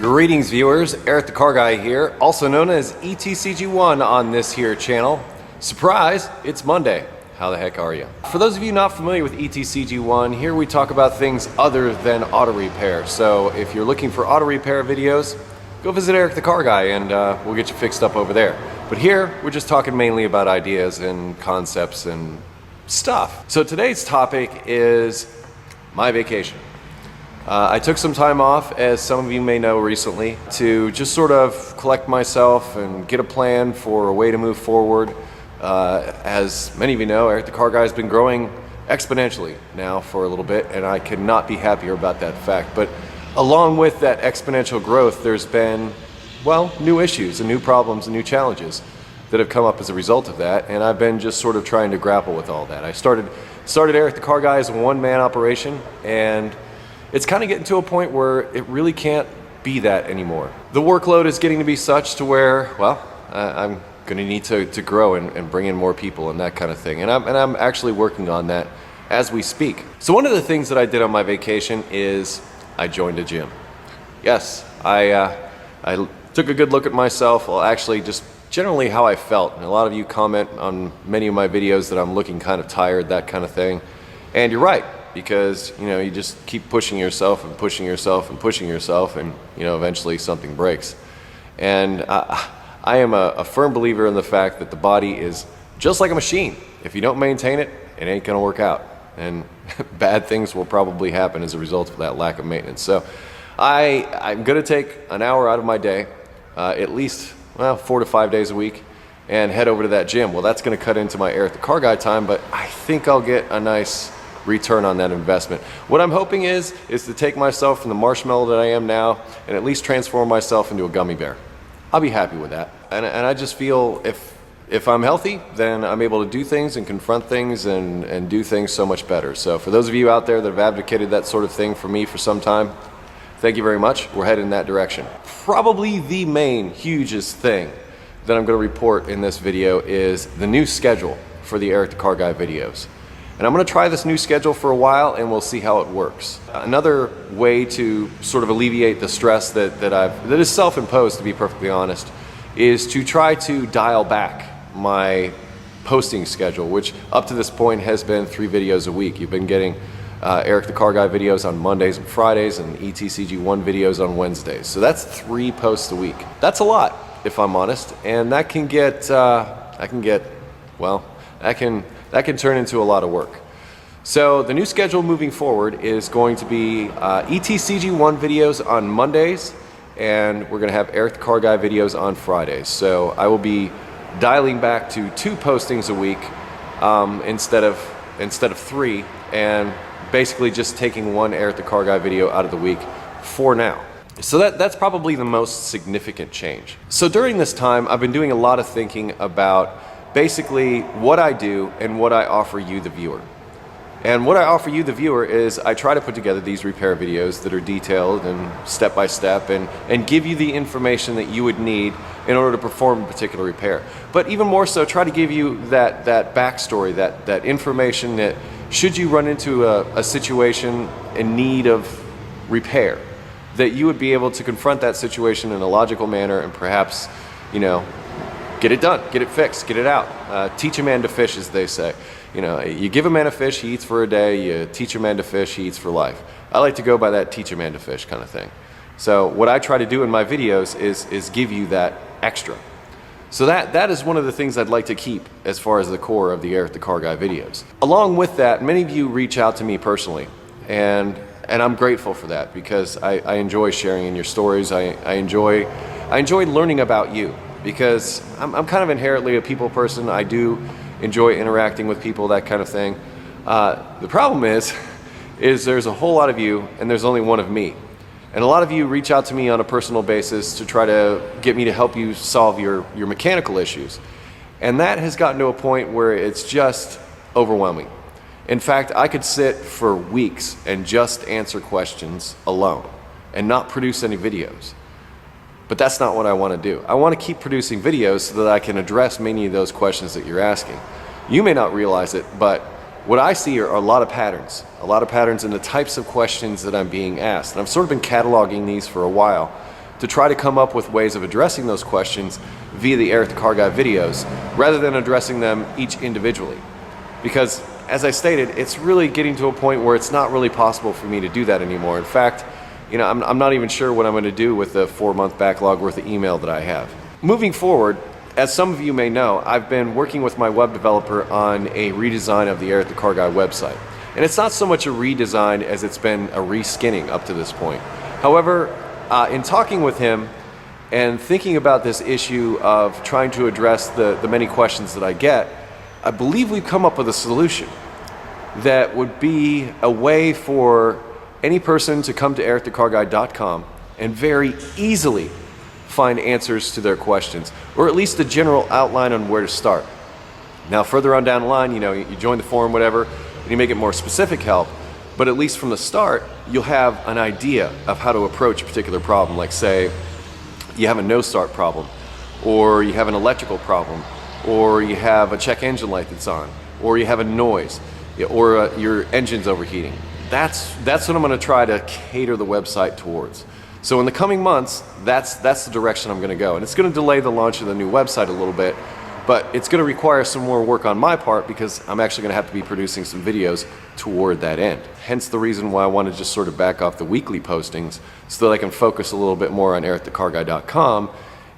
Greetings viewers, Eric the Car Guy here, also known as ETCG1 on this here channel. Surprise, it's Monday. How the heck are you? For those of you not familiar with ETCG1, here we talk about things other than auto repair. So if you're looking for auto repair videos, go visit Eric the Car Guy and we'll get you fixed up over there. But here, we're just talking mainly about ideas and concepts and stuff. So today's topic is my vacation. I took some time off, as some of you may know recently, to just sort of collect myself and get a plan for a way to move forward. As many of you know, Eric the Car Guy has been growing exponentially now for a little bit, and I could not be happier about that fact. But along with that exponential growth, there's been, well, new issues and new problems and new challenges that have come up as a result of that, and I've been just sort of trying to grapple with all that. I started Eric the Car Guy as a one-man operation, and it's kind of getting to a point where it really can't be that anymore. The workload is getting to be such to where, well, I'm going to need to grow and bring in more people and that kind of thing. And I'm actually working on that as we speak. So one of the things that I did on my vacation is I joined a gym. Yes, I took a good look at myself. Well, actually just generally how I felt. And a lot of you comment on many of my videos that I'm looking kind of tired, that kind of thing. And you're right. Because, you know, you just keep pushing yourself and pushing yourself and pushing yourself, and, you know, eventually something breaks. And I am a firm believer in the fact that the body is just like a machine. If you don't maintain it, it ain't gonna work out. And bad things will probably happen as a result of that lack of maintenance. So I'm gonna take an hour out of my day, at least, well, 4 to 5 days a week, and head over to that gym. Well, that's gonna cut into my Eric the Car Guy time, but I think I'll get a nice return on that investment. What I'm hoping is to take myself from the marshmallow that I am now and at least transform myself into a gummy bear. I'll be happy with that. And I just feel if I'm healthy, then I'm able to do things and confront things and do things so much better. So for those of you out there that have advocated that sort of thing for me for some time, thank you very much. We're heading in that direction. Probably the main, hugest thing that I'm going to report in this video is the new schedule for the Eric the Car Guy videos. And I'm going to try this new schedule for a while and we'll see how it works. Another way to sort of alleviate the stress that is self-imposed, to be perfectly honest, is to try to dial back my posting schedule, which up to this point has been 3 videos a week. You've been getting Eric the Car Guy videos on Mondays and Fridays and ETCG1 videos on Wednesdays. So that's 3 posts a week. That's a lot, if I'm honest, and that can turn into a lot of work. So the new schedule moving forward is going to be ETCG1 videos on Mondays, and we're going to have Eric the Car Guy videos on Fridays. So I will be dialing back to 2 postings a week instead of 3, and basically just taking 1 Eric the Car Guy video out of the week for now. So that's probably the most significant change. So during this time, I've been doing a lot of thinking about basically what I do and what I offer you, the viewer. And what I offer you, the viewer, is I try to put together these repair videos that are detailed and step by step and give you the information that you would need in order to perform a particular repair. But even more so, try to give you that backstory, that information that should you run into a situation in need of repair, that you would be able to confront that situation in a logical manner and perhaps, you know, get it done, get it fixed, get it out. Teach a man to fish, as they say. You know, you give a man a fish, he eats for a day. You teach a man to fish, he eats for life. I like to go by that teach a man to fish kind of thing. So what I try to do in my videos is give you that extra. So that is one of the things I'd like to keep as far as the core of the Eric the Car Guy videos. Along with that, many of you reach out to me personally, and I'm grateful for that because I enjoy sharing in your stories. I enjoy learning about you. Because I'm kind of inherently a people person. I do enjoy interacting with people, that kind of thing. The problem is there's a whole lot of you and there's only one of me. And a lot of you reach out to me on a personal basis to try to get me to help you solve your mechanical issues. And that has gotten to a point where it's just overwhelming. In fact, I could sit for weeks and just answer questions alone and not produce any videos. But that's not what I want to do. I want to keep producing videos so that I can address many of those questions that you're asking. You may not realize it, but what I see are a lot of patterns in the types of questions that I'm being asked. And I've sort of been cataloging these for a while to try to come up with ways of addressing those questions via the Eric the Car Guy videos, rather than addressing them each individually. Because, as I stated, it's really getting to a point where it's not really possible for me to do that anymore. In fact, I'm not even sure what I'm going to do with the 4-month backlog worth of email that I have. Moving forward, as some of you may know, I've been working with my web developer on a redesign of the Eric the Car Guy website. And it's not so much a redesign as it's been a reskinning up to this point. However, in talking with him and thinking about this issue of trying to address the many questions that I get, I believe we've come up with a solution that would be a way for any person to come to ericthecarguy.com and very easily find answers to their questions, or at least a general outline on where to start. Now, further on down the line, you join the forum, whatever, and you may get more specific help, but at least from the start, you'll have an idea of how to approach a particular problem. Like, say, you have a no-start problem, or you have an electrical problem, or you have a check engine light that's on, or you have a noise, or your engine's overheating. That's what I'm going to try to cater the website towards. So in the coming months, that's the direction I'm going to go. And it's going to delay the launch of the new website a little bit, but it's going to require some more work on my part because I'm actually going to have to be producing some videos toward that end. Hence the reason why I want to just sort of back off the weekly postings so that I can focus a little bit more on ericthecarguy.com,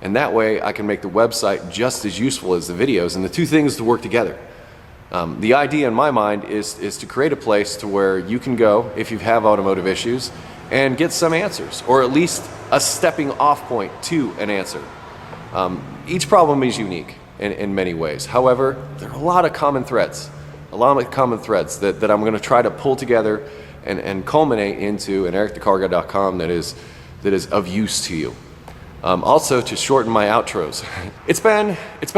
and that way I can make the website just as useful as the videos, and the two things to work together. The idea in my mind is to create a place to where you can go if you have automotive issues and get some answers, or at least a stepping off point to an answer. Each problem is unique in many ways. However, there are a lot of common threads, that I'm going to try to pull together and culminate into an ericthecarguy.com that is of use to you. Also, to shorten my outros, it's been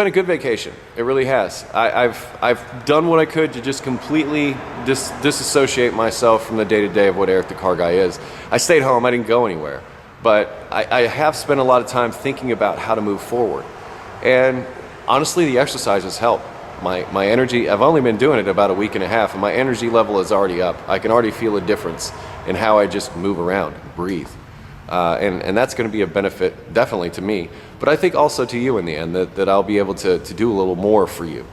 a good vacation. It really has. I've done what I could to just completely disassociate myself from the day-to-day of what Eric the Car Guy is. I stayed home. I didn't go anywhere, but I have spent a lot of time thinking about how to move forward. And honestly, the exercises help. My energy. I've only been doing it about a week and a half, and my energy level is already up. I can already feel a difference in how I just move around, breathe. And that's going to be a benefit definitely to me, but I think also to you in the end, that I'll be able to do a little more for you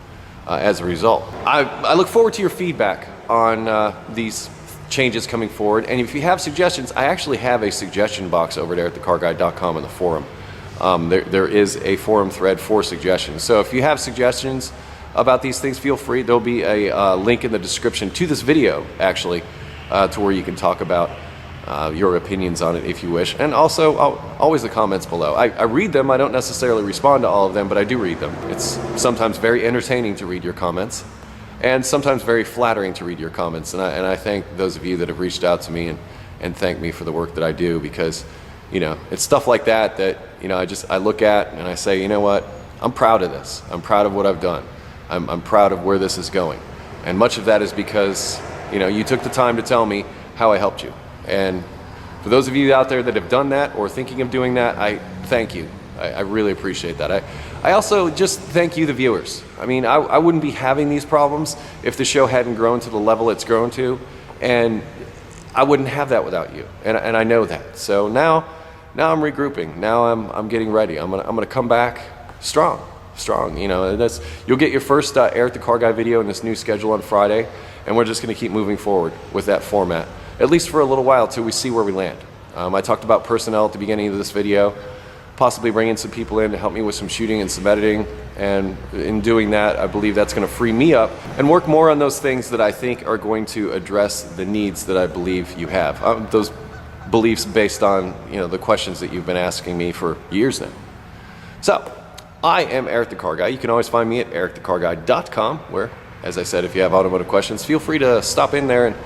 as a result. I look forward to your feedback on these changes coming forward, and if you have suggestions, I actually have a suggestion box over there at thecarguy.com in the forum. There is a forum thread for suggestions, so if you have suggestions about these things, feel free. There'll be a link in the description to this video, actually, to where you can talk about your opinions on it if you wish, and also always the comments below. I read them. I don't necessarily respond to all of them, but I do read them. It's sometimes very entertaining to read your comments, and sometimes very flattering to read your comments, and I thank those of you that have reached out to me and thank me for the work that I do, because it's stuff like that I look at and I say, you know what, I'm proud of this. I'm proud of what I've done. I'm proud of where this is going, and much of that is because you took the time to tell me how I helped you. And for those of you out there that have done that or thinking of doing that, I thank you. I really appreciate that. I also just thank you, the viewers. I mean, I wouldn't be having these problems if the show hadn't grown to the level it's grown to, and I wouldn't have that without you. And I know that. So now I'm regrouping. Now I'm getting ready. I'm gonna come back strong. You'll get your first Eric the Car Guy video in this new schedule on Friday, and we're just gonna keep moving forward with that format, at least for a little while, till we see where we land. I talked about personnel at the beginning of this video, possibly bringing some people in to help me with some shooting and some editing, and in doing that, I believe that's going to free me up and work more on those things that I think are going to address the needs that I believe you have. Those beliefs based on the questions that you've been asking me for years now. So, I am Eric the Car Guy. You can always find me at ericthecarguy.com, where, as I said, if you have automotive questions, feel free to stop in there and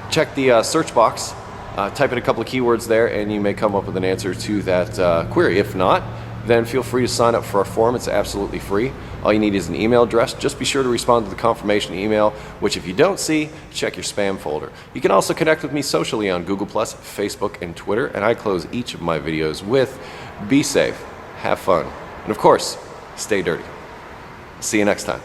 check the search box, type in a couple of keywords there, and you may come up with an answer to that query. If not, then feel free to sign up for our forum. It's absolutely free. All you need is an email address. Just be sure to respond to the confirmation email, which if you don't see, check your spam folder. You can also connect with me socially on Google+, Facebook, and Twitter, and I close each of my videos with, be safe, have fun, and of course, stay dirty. See you next time.